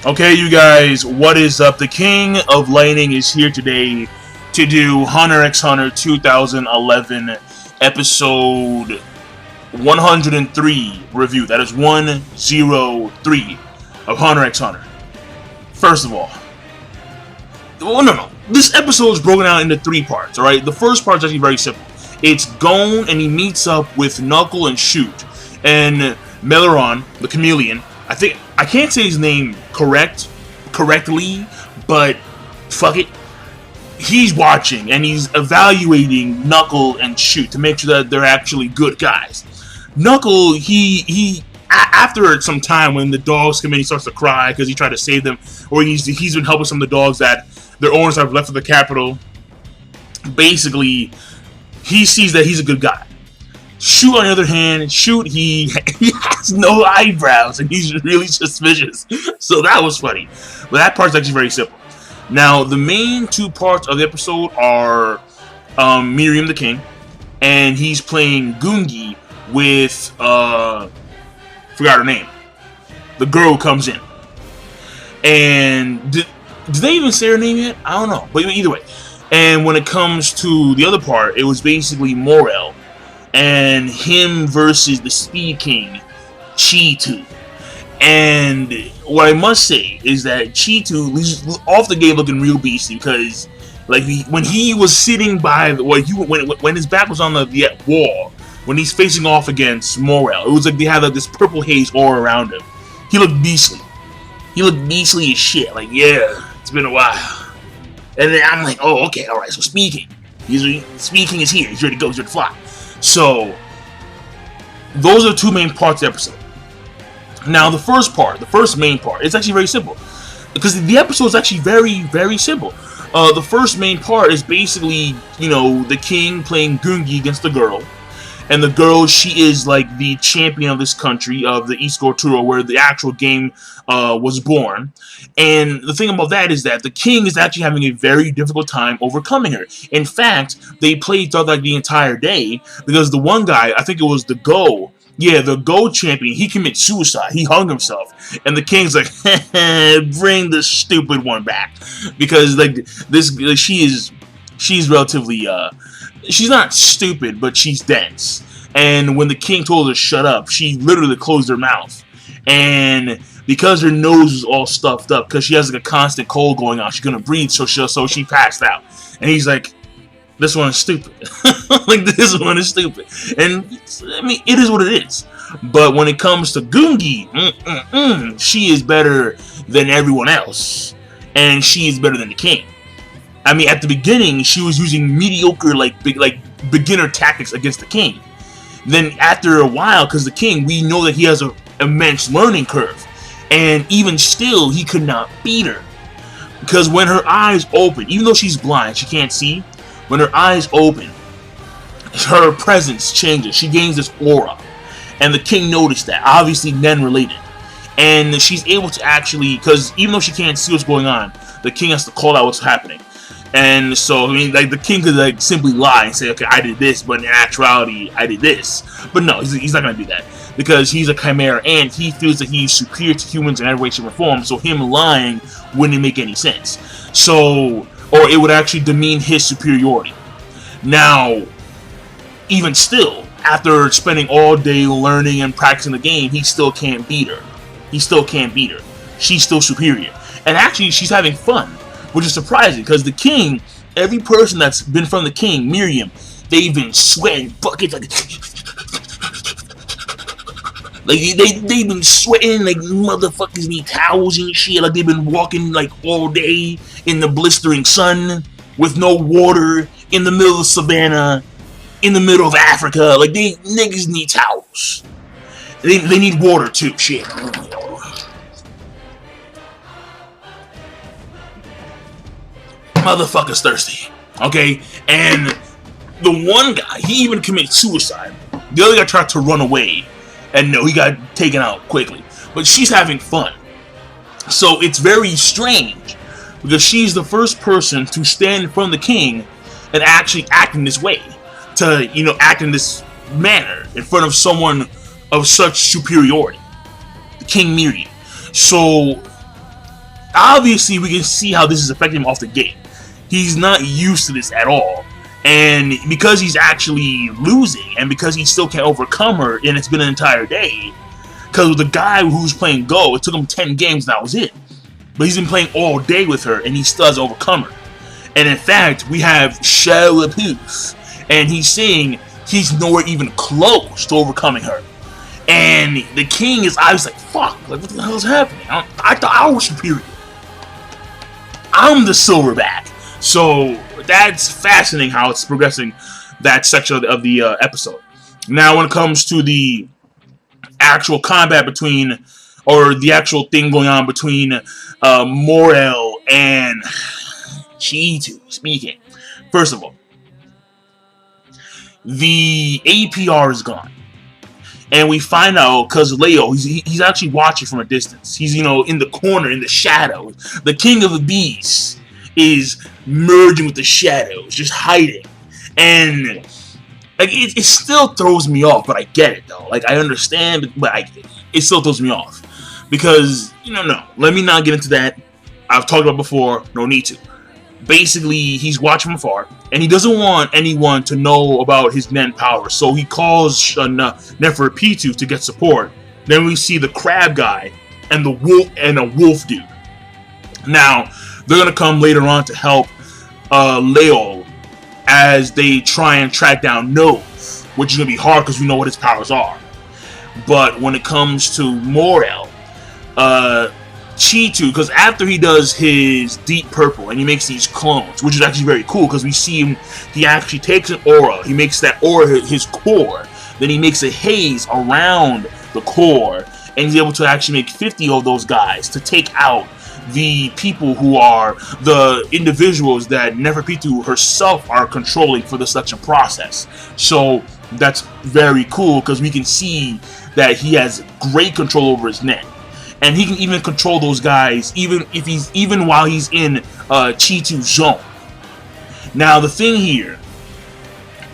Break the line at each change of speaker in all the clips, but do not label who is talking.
Okay, you guys, what is up? The King of Lightning is here today to do Hunter x Hunter 2011 episode 103 review. That is 103 of Hunter x Hunter. First of all, no. This episode is broken out into three parts, alright? The first part is actually very simple. It's Gon and he meets up with Knuckle and Shoot. And Melaron, the chameleon, I can't say his name correctly, but fuck it. He's watching and he's evaluating Knuckle and Shoot to make sure that they're actually good guys. Knuckle, he after some time when the dogs come in, he starts to cry because he tried to save them, or he's been helping some of the dogs that their owners have left for the capital. Basically, he sees that he's a good guy. Shoot, on the other hand, he has no eyebrows and he's really suspicious. So that was funny. But that part's actually very simple. Now, the main two parts of the episode are Miriam the King, and he's playing Gungi with, forgot her name. The girl who comes in. And did they even say her name yet? I don't know. But either way. And when it comes to the other part, it was basically Morel and him versus the Speed King, Cheetu. And what I must say is that Cheetu is off the game looking real beastly because, like, when he was sitting by when his back was on the wall, when he's facing off against Morel, it was like they had this purple haze all around him. He looked beastly. He looked beastly as shit. Like, yeah, it's been a while. And then I'm like, oh, okay, all right. So Speed King is here. He's ready to go. He's ready to fly. So, those are the two main parts of the episode. Now, the first main part, it's actually very simple. Because the episode is actually very, very simple. The first main part is basically, the king playing Gungi against the girl. And the girl, she is like the champion of this country, of the East Gorturo, where the actual game was born. And the thing about that is that the king is actually having a very difficult time overcoming her. In fact, they played throughout like the entire day because the one guy, I think it was the Go. Yeah, the Go champion, he committed suicide. He hung himself. And the king's like, bring the stupid one back. Because like she's relatively she's not stupid, but she's dense. And when the king told her to shut up, she literally closed her mouth. And because her nose is all stuffed up, because she has like a constant cold going on, she's gonna breathe, so she passed out. And he's like, this one is stupid. Like, this one is stupid. And I mean, it is what it is. But when it comes to Gungi, she is better than everyone else. And she is better than the king. I mean, at the beginning, she was using mediocre, beginner tactics against the king. Then after a while, because the king, we know that he has an immense learning curve. And even still, he could not beat her. Because when her eyes open, even though she's blind, she can't see, when her eyes open, her presence changes. She gains this aura. And the king noticed that. Obviously, Nen related. And she's able to actually, because even though she can't see what's going on, the king has to call out what's happening. And so, I mean, like, the king could, like, simply lie and say, okay, I did this, but in actuality, I did this. But no, he's not going to do that. Because he's a chimera, and he feels that he's superior to humans in every way, shape, or form, so him lying wouldn't make any sense. So, or it would actually demean his superiority. Now, even still, after spending all day learning and practicing the game, he still can't beat her. He still can't beat her. She's still superior. And actually, she's having fun. Which is surprising, because the king, every person that's been from the king, Miriam, they've been sweating buckets, they've been sweating like motherfuckers need towels and shit, like they've been walking like all day in the blistering sun with no water in the middle of the savannah, in the middle of Africa. Like, niggas need towels. They need water too, shit. Motherfucker's thirsty, okay? And the one guy, he even committed suicide. The other guy tried to run away, and no, he got taken out quickly. But she's having fun. So it's very strange, because she's the first person to stand in front of the king and actually act in this way. To, act in this manner in front of someone of such superiority. King Miriam. So obviously we can see how this is affecting him off the gate. He's not used to this at all. And because he's actually losing, and because he still can't overcome her, and it's been an entire day, because the guy who's playing Go, it took him 10 games, and that was it. But he's been playing all day with her, and he still has overcome her. And in fact, we have Shia LaBeouf, and he's saying he's nowhere even close to overcoming her. And the king is obviously like, fuck, like, what the hell is happening? I thought I was superior. I'm the silverback. So that's fascinating how it's progressing, that section of the episode. Now, when it comes to the actual combat between, or the actual thing going on between Morel and Chi-Tu speaking. First of all, the APR is gone. And we find out, because Leo, he's actually watching from a distance. He's, in the corner, in the shadows. The king of the beasts is merging with the shadows, just hiding. And like it still throws me off, but I get it though. Like, I understand, but it still throws me off. Because, no, let me not get into that. I've talked about before, no need to. Basically, he's watching from afar, and he doesn't want anyone to know about his Nen power, so he calls Neferpitou to get support. Then we see the crab guy and a wolf dude. Now, they're gonna come later on to help Leo as they try and track down Nose, which is gonna be hard because we know what his powers are. But when it comes to Morel, Chi-Tu, because after he does his Deep Purple and he makes these clones, which is actually very cool because we see him, he actually takes an aura, he makes that aura his core, then he makes a haze around the core, and he's able to actually make 50 of those guys to take out the people who are the individuals that Neferpitou herself are controlling for the selection process. So that's very cool because we can see that he has great control over his Nen. And he can even control those guys even while he's in Chi-Tu's zone. Now the thing here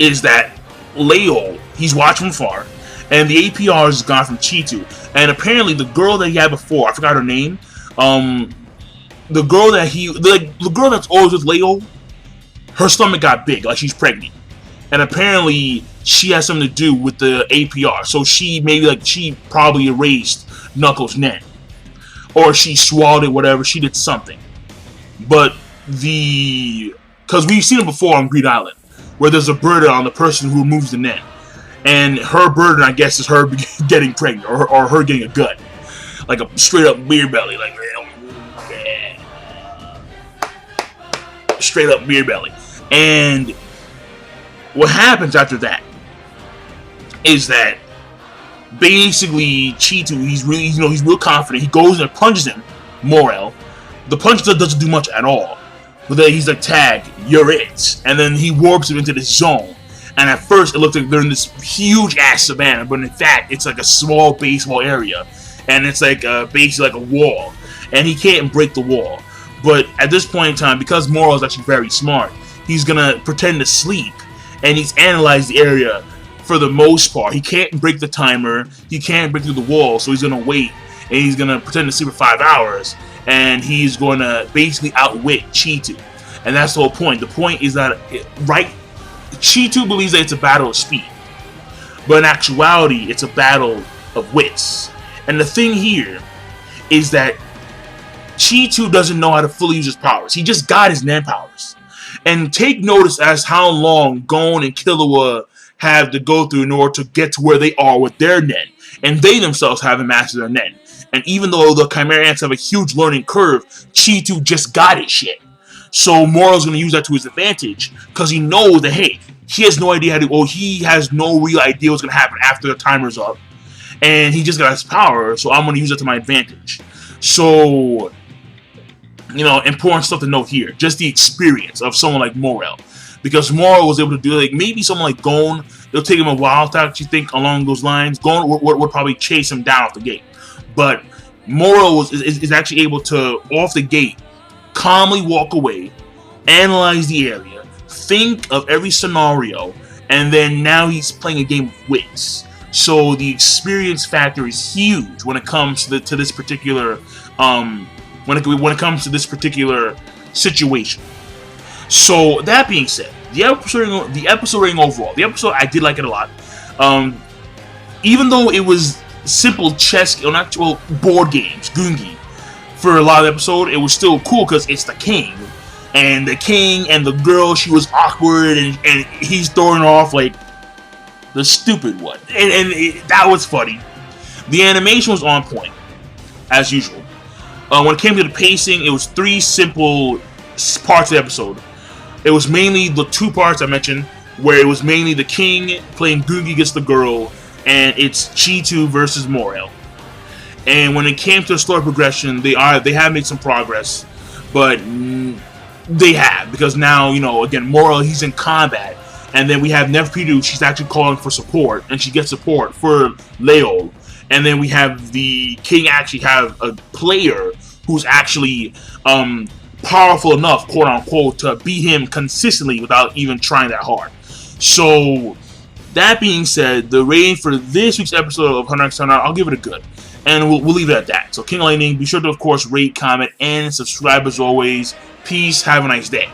is that Leo, he's watching from far, and the APR is gone from Chi-Tu. And apparently the girl that he had before, I forgot her name, the girl that's always with Leo, her stomach got big, like she's pregnant. And apparently she has something to do with the APR. So she probably erased Knuckles' Nen. Or she swallowed it, whatever, she did something. But because we've seen it before on Greed Island, where there's a burden on the person who removes the Nen. And her burden, I guess, is her getting pregnant, or her getting a gut. Like a straight up beer belly, like straight up beer belly. And what happens after that is that basically Chi-Tu, he's real confident. He goes and punches him, Morel. The punch doesn't do much at all. But then he's like, tag, you're it. And then he warps him into this zone. And at first it looked like they're in this huge ass savannah, but in fact it's like a small baseball area. And it's like basically like a wall. And he can't break the wall. But at this point in time, because Morel is actually very smart, he's gonna pretend to sleep. And he's analyzed the area for the most part. He can't break the timer, he can't break through the wall, so he's gonna wait. And he's gonna pretend to sleep for 5 hours. And he's gonna basically outwit Chi-Tu. And that's the whole point. The point is that, Chi-Tu believes that it's a battle of speed. But in actuality, it's a battle of wits. And the thing here is that Chi-Tu doesn't know how to fully use his powers. He just got his Nen powers. And take notice as how long Gon and Killua have to go through in order to get to where they are with their Nen. And they themselves haven't mastered their Nen. And even though the Chimera Ants have a huge learning curve, Chi-Tu just got his shit. So Morel's going to use that to his advantage because he knows that, hey, he has no idea he has no real idea what's going to happen after the timer's up. And he just got his power, so I'm going to use it to my advantage. So, important stuff to note here. Just the experience of someone like Morel. Because Morel was able to do, maybe someone like Gon, it'll take him a while to actually think along those lines. Gon would probably chase him down off the gate. But Morel is actually able to, off the gate, calmly walk away, analyze the area, think of every scenario, and then now he's playing a game of wits. So the experience factor is huge when it comes to this particular when it comes to this particular situation. So that being said, the episode rating overall, the episode I did like it a lot. Even though it was simple chess, or not, well, board games, Gungi, for a lot of the episode, it was still cool because it's the king. And the king and the girl, she was awkward, and he's throwing her off like the stupid one. That was funny. The animation was on point, as usual. When it came to the pacing, it was 3 simple parts of the episode. It was mainly the 2 parts I mentioned, where it was mainly the king playing Gungi against the girl, and it's Cheetu versus Morel. And when it came to the story progression, they have made some progress, but they have, because now, again, Morel, he's in combat, and then we have Neferpitou, she's actually calling for support, and she gets support for Leol. And then we have the king actually have a player who's actually powerful enough, quote unquote, to beat him consistently without even trying that hard. So that being said, the rating for this week's episode of Hunter x Hunter, I'll give it a good. And we'll leave it at that. So King Lightning, be sure to, of course, rate, comment, and subscribe as always. Peace. Have a nice day.